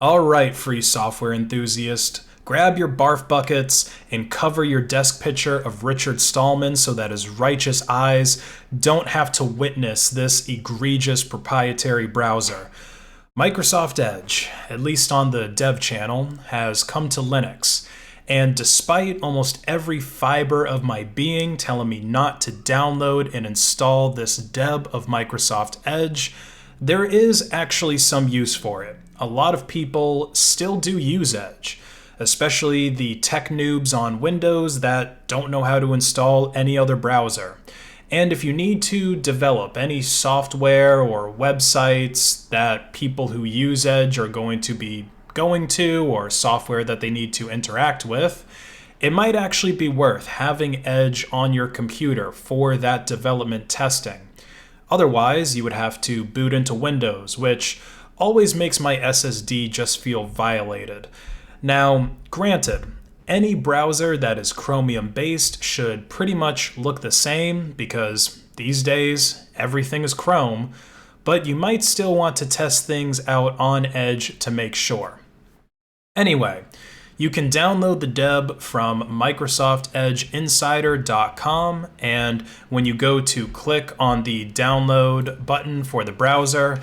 Alright, free software enthusiast, grab your barf buckets and cover your desk picture of Richard Stallman so that his righteous eyes don't have to witness this egregious proprietary browser. Microsoft Edge, at least on the dev channel, has come to Linux. And despite almost every fiber of my being telling me not to download and install this deb of Microsoft Edge, there is actually some use for it. A lot of people still do use Edge, especially the tech noobs on Windows that don't know how to install any other browser. And if you need to develop any software or websites that people who use Edge are going to be going to, or software that they need to interact with, it might actually be worth having Edge on your computer for that development testing. Otherwise, you would have to boot into Windows, which always makes my SSD just feel violated. Now, granted, any browser that is Chromium-based should pretty much look the same because these days, everything is Chrome, but you might still want to test things out on Edge to make sure. Anyway, you can download the deb from MicrosoftEdgeInsider.com, and when you go to click on the download button for the browser,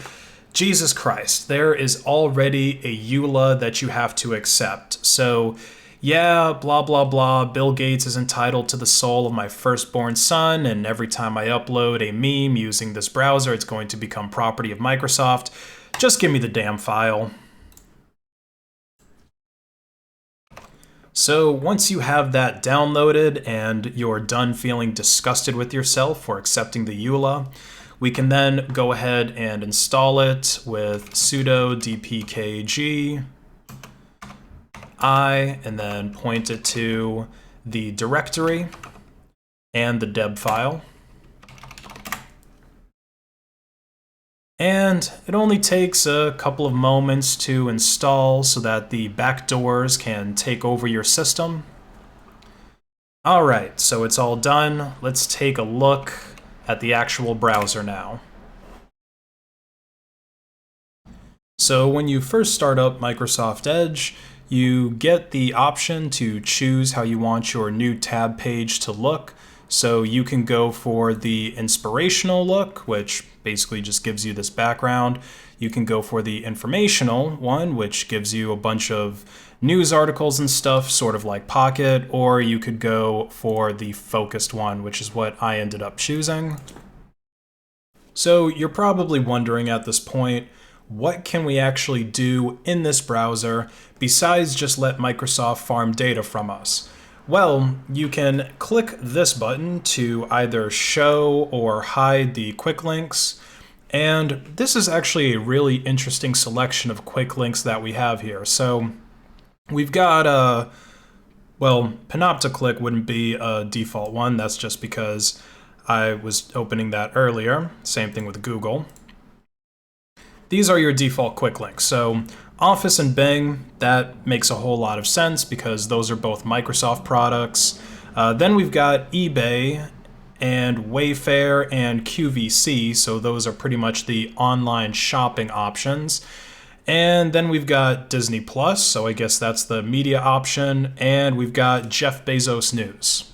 Jesus Christ, there is already a EULA that you have to accept. So, yeah, blah blah blah, Bill Gates is entitled to the soul of my firstborn son, and every time I upload a meme using this browser, it's going to become property of Microsoft. Just give me the damn file. So once you have that downloaded and you're done feeling disgusted with yourself for accepting the EULA, we can then go ahead and install it with sudo dpkg I and then point it to the directory and the deb file. And it only takes a couple of moments to install so that the backdoors can take over your system. Alright, so it's all done. Let's take a look at the actual browser now. So when you first start up Microsoft Edge, you get the option to choose how you want your new tab page to look. So you can go for the inspirational look, which basically just gives you this background. You can go for the informational one, which gives you a bunch of news articles and stuff, sort of like Pocket, or you could go for the focused one, which is what I ended up choosing. So you're probably wondering at this point, what can we actually do in this browser besides just let Microsoft farm data from us? Well, you can click this button to either show or hide the quick links, and this is actually a really interesting selection of quick links that we have here. So we've got, well, panopticlick wouldn't be a default one, that's just because I was opening that earlier. Same thing with Google. These are your default quick links. So Office and Bing, that makes a whole lot of sense because those are both Microsoft products. Then we've got eBay and Wayfair and QVC, so those are pretty much the online shopping options. And then we've got Disney Plus, so I guess that's the media option, and we've got Jeff Bezos News.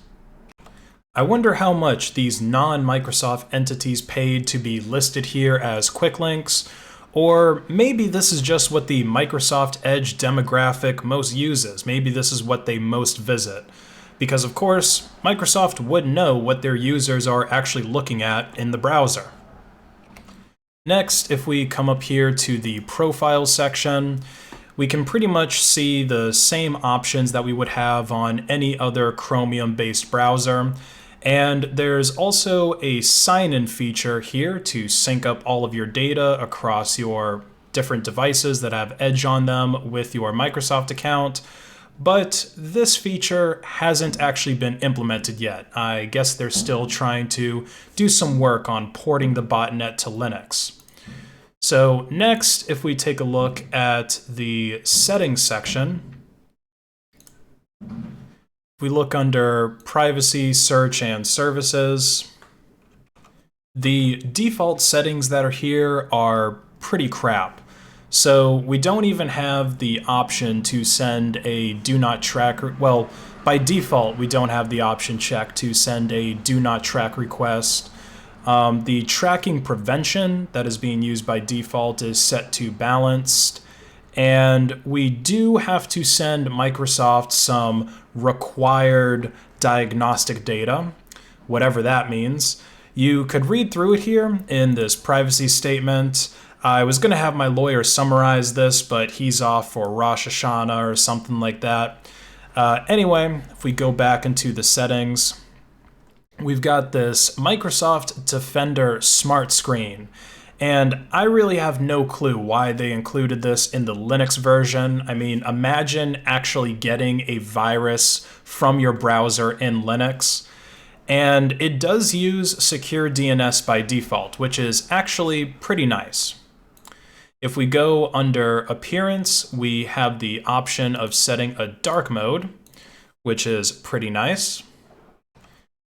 I wonder how much these non-Microsoft entities paid to be listed here as quick links. Or maybe this is just what the Microsoft Edge demographic most uses. Maybe this is what they most visit. Because of course, Microsoft would know what their users are actually looking at in the browser. Next, if we come up here to the profile section, we can pretty much see the same options that we would have on any other Chromium-based browser. And there's also a sign-in feature here to sync up all of your data across your different devices that have Edge on them with your Microsoft account. But this feature hasn't actually been implemented yet. I guess they're still trying to do some work on porting the botnet to Linux. So next, if we take a look at the settings section, if we look under Privacy, Search, and Services, the default settings that are here are pretty crap. So we don't even have the option to send a do not track, well, by default, we don't have the option checked to send a do not track request. The tracking prevention that is being used by default is set to balanced. And we do have to send Microsoft some required diagnostic data, whatever that means. You could read through it here in this privacy statement. I was going to have my lawyer summarize this, but he's off for Rosh Hashanah or something like that. Anyway, if we go back into the settings, we've got this Microsoft Defender Smart Screen. And I really have no clue why they included this in the Linux version. I mean, imagine actually getting a virus from your browser in Linux. And it does use secure DNS by default, which is actually pretty nice. If we go under Appearance, we have the option of setting a dark mode, which is pretty nice.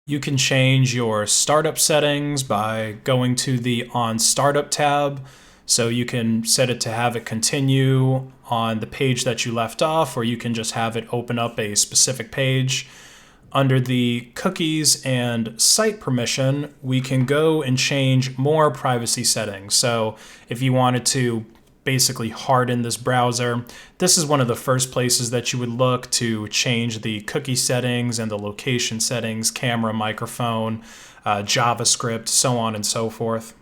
You can change your startup settings by going to the On Startup tab. So you can set it to have it continue on the page that you left off, or you can just have it open up a specific page. Under the cookies and site permission, we can go and change more privacy settings. So if you wanted to basically harden this browser, this is one of the first places that you would look to change the cookie settings and the location settings, camera, microphone, JavaScript, so on and so forth.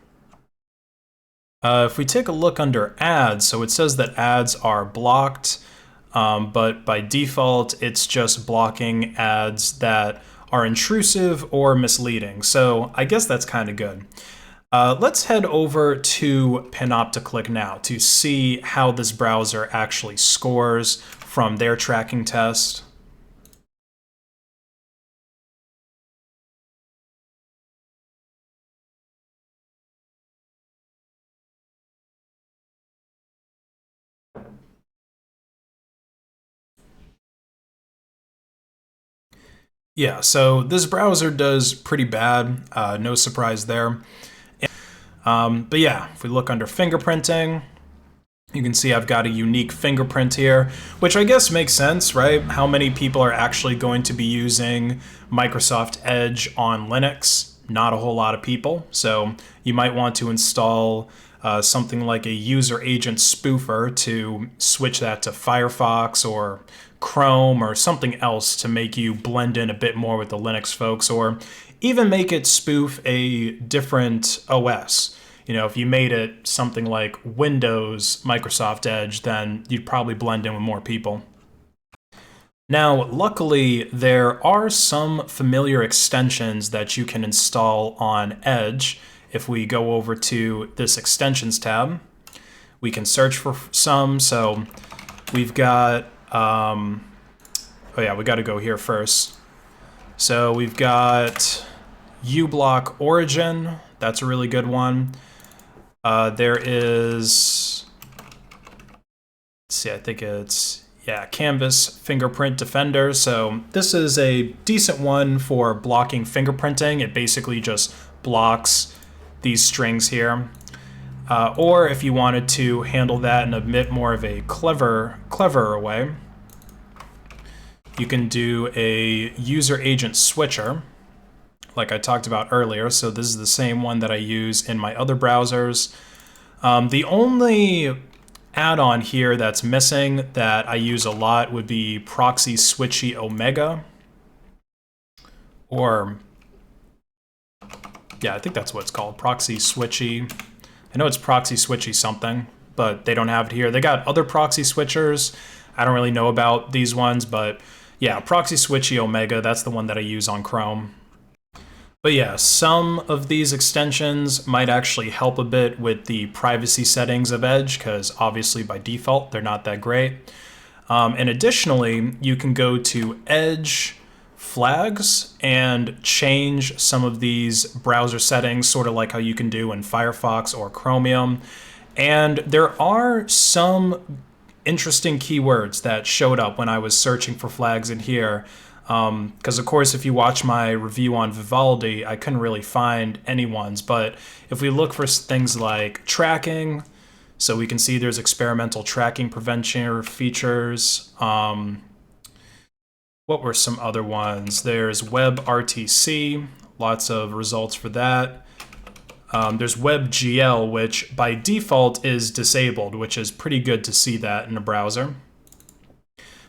If we take a look under ads, so it says that ads are blocked. But by default, it's just blocking ads that are intrusive or misleading. So I guess that's kind of good. Let's head over to Panopticlick now to see how this browser actually scores from their tracking test. Yeah, so this browser does pretty bad, no surprise there. But yeah, if we look under fingerprinting, you can see I've got a unique fingerprint here, which I guess makes sense, right? How many people are actually going to be using Microsoft Edge on Linux? Not a whole lot of people. So you might want to install something like a user agent spoofer to switch that to Firefox or Chrome or something else to make you blend in a bit more with the Linux folks, or even make it spoof a different OS. You know, if you made it something like Windows Microsoft Edge, then you'd probably blend in with more people. Now, luckily, there are some familiar extensions that you can install on Edge. If we go over to this Extensions tab, we can search for some. So we've got, oh yeah, we got to go here first. So we've got uBlock Origin. That's a really good one. There is, let's see, I think it's, yeah, Canvas Fingerprint Defender. So this is a decent one for blocking fingerprinting. It basically just blocks these strings here. Or if you wanted to handle that in a bit more of a cleverer way, you can do a user agent switcher, like I talked about earlier. So this is the same one that I use in my other browsers. The only add-on here that's missing that I use a lot would be Proxy Switchy Omega. Or, yeah, I think that's what it's called, Proxy Switchy. I know it's Proxy Switchy something, but they don't have it here. They got other proxy switchers. I don't really know about these ones, but yeah, Proxy Switchy Omega, that's the one that I use on Chrome. But yeah, some of these extensions might actually help a bit with the privacy settings of Edge, because obviously by default, they're not that great. And additionally, you can go to Edge flags and change some of these browser settings, sort of like how you can do in Firefox or Chromium. And there are some interesting keywords that showed up when I was searching for flags in here. Because of course, if you watch my review on Vivaldi, I couldn't really find any ones. But if we look for things like tracking, So we can see there's experimental tracking prevention features. What were some other ones? There's WebRTC, lots of results for that. There's WebGL, which by default is disabled, which is pretty good to see that in a browser.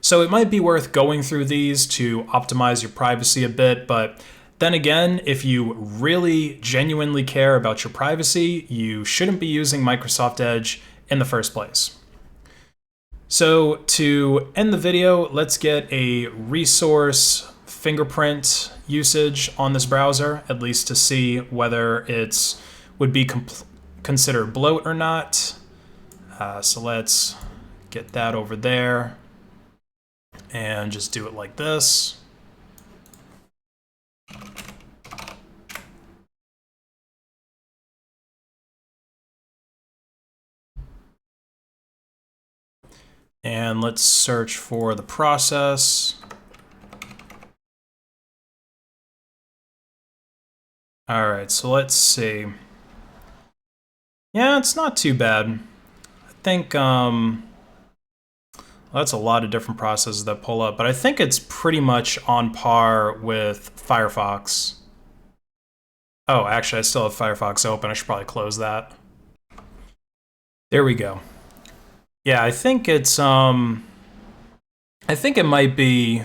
So it might be worth going through these to optimize your privacy a bit, but then again, if you really genuinely care about your privacy, you shouldn't be using Microsoft Edge in the first place. So to end the video, let's get a resource fingerprint usage on this browser, at least to see whether it's would be considered bloat or not. So let's get that over there and just do it like this. And let's search for the process. All right, so let's see. Yeah, it's not too bad. I think well, that's a lot of different processes that pull up, but I think it's pretty much on par with Firefox. Oh, actually, I still have Firefox open. I should probably close that. There we go. Yeah, I think it's I think it might be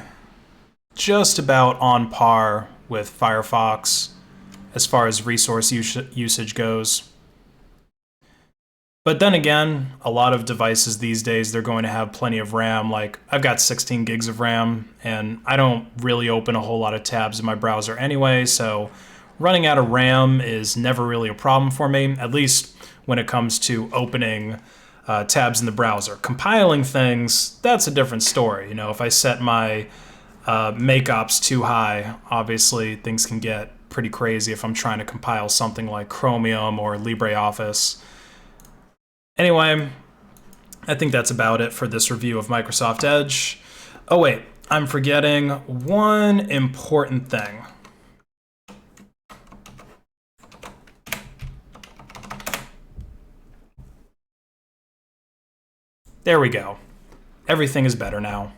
just about on par with Firefox as far as resource usage goes. But then again, a lot of devices these days, they're going to have plenty of RAM. Like, I've got 16 gigs of RAM, and I don't really open a whole lot of tabs in my browser anyway, so running out of RAM is never really a problem for me, at least when it comes to opening tabs in the browser. Compiling things, that's a different story. You know, if I set my make-ops too high, obviously things can get pretty crazy if I'm trying to compile something like Chromium or LibreOffice. Anyway, I think that's about it for this review of Microsoft Edge. Oh wait, I'm forgetting one important thing. There we go. Everything is better now.